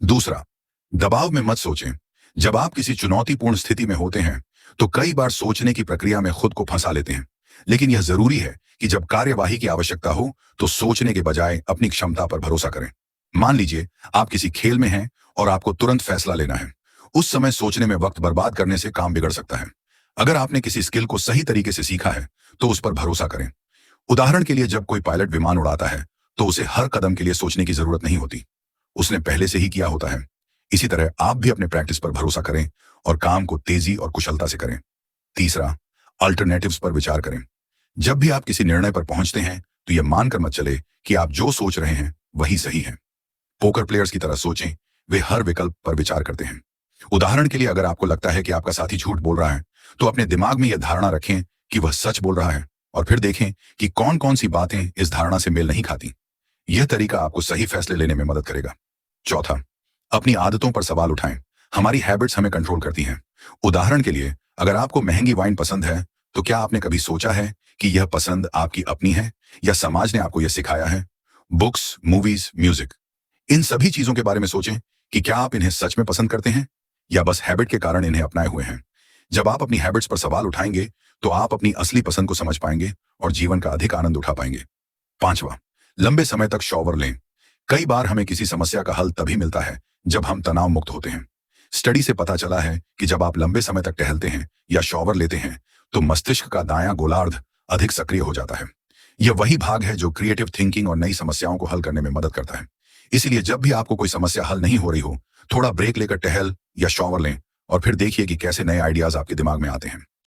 दूसरा, दबाव में मत सोचें। जब आप किसी चुनौतीपूर्ण स्थिति में होते हैं तो कई बार सोचने की प्रक्रिया में खुद को फंसा लेते हैं। लेकिन यह जरूरी है कि जब कार्यवाही की आवश्यकता हो तो सोचने के बजाय अपनी क्षमता पर भरोसा करें। मान लीजिए आप किसी खेल में हैं और आपको तुरंत फैसला लेना है। उस समय सोचने में वक्त बर्बाद करने से काम बिगड़ सकता है। अगर आपने किसी स्किल को सही तरीके से सीखा है तो उस पर भरोसा करें। उदाहरण के लिए, जब कोई पायलट विमान उड़ाता है तो उसे हर कदम के लिए सोचने की जरूरत नहीं होती, उसने पहले से ही किया होता है। इसी तरह आप भी अपने प्रैक्टिस पर भरोसा करें और काम को तेजी और कुशलता से करें। तीसरा, अल्टरनेटिव्स पर विचार करें। जब भी आप किसी निर्णय पर पहुंचते हैं तो यह मानकर मत चले कि आप जो सोच रहे हैं वही सही है। पोकर प्लेयर्स की तरह सोचें, वे हर विकल्प पर विचार करते हैं। उदाहरण के लिए, अगर आपको लगता है कि आपका साथी झूठ बोल रहा है तो अपने दिमाग में यह धारणा रखें कि वह सच बोल रहा है और फिर देखें कि कौन कौन सी बातें इस धारणा से मेल नहीं खाती। यह तरीका आपको सही फैसले लेने में मदद करेगा। चौथा, अपनी आदतों पर सवाल उठाएं। हमारी हैबिट्स हमें कंट्रोल करती हैं। उदाहरण के लिए, अगर आपको महंगी वाइन पसंद है तो क्या आपने कभी सोचा है कि यह पसंद आपकी अपनी है या समाज ने आपको यह सिखाया है? बुक्स, मूवीज, म्यूजिक, इन सभी चीजों के बारे में सोचें कि क्या आप इन्हें सच में पसंद करते हैं या बस हैबिट के कारण इन्हें अपनाए हुए हैं। जब आप अपनी हैबिट्स पर सवाल उठाएंगे तो आप अपनी असली पसंद को समझ पाएंगे और जीवन का अधिक आनंद उठा पाएंगे। पांचवा, लंबे समय तक शॉवर लें। कई बार हमें किसी समस्या का हल तभी मिलता है जब हम तनाव मुक्त होते हैं। स्टडी से पता चला है कि जब आप लंबे समय तक टहलते हैं या शॉवर लेते हैं तो मस्तिष्क का दायां गोलार्ध अधिक सक्रिय हो जाता है। यह वही भाग है जो क्रिएटिव थिंकिंग और नई समस्याओं को हल करने में मदद करता है। इसीलिए जब भी आपको कोई समस्या हल नहीं हो रही हो, थोड़ा ब्रेक लेकर टहल या शॉवर लें और फिर देखिए कि कैसे नए आइडियाज आपके दिमाग में आते हैं।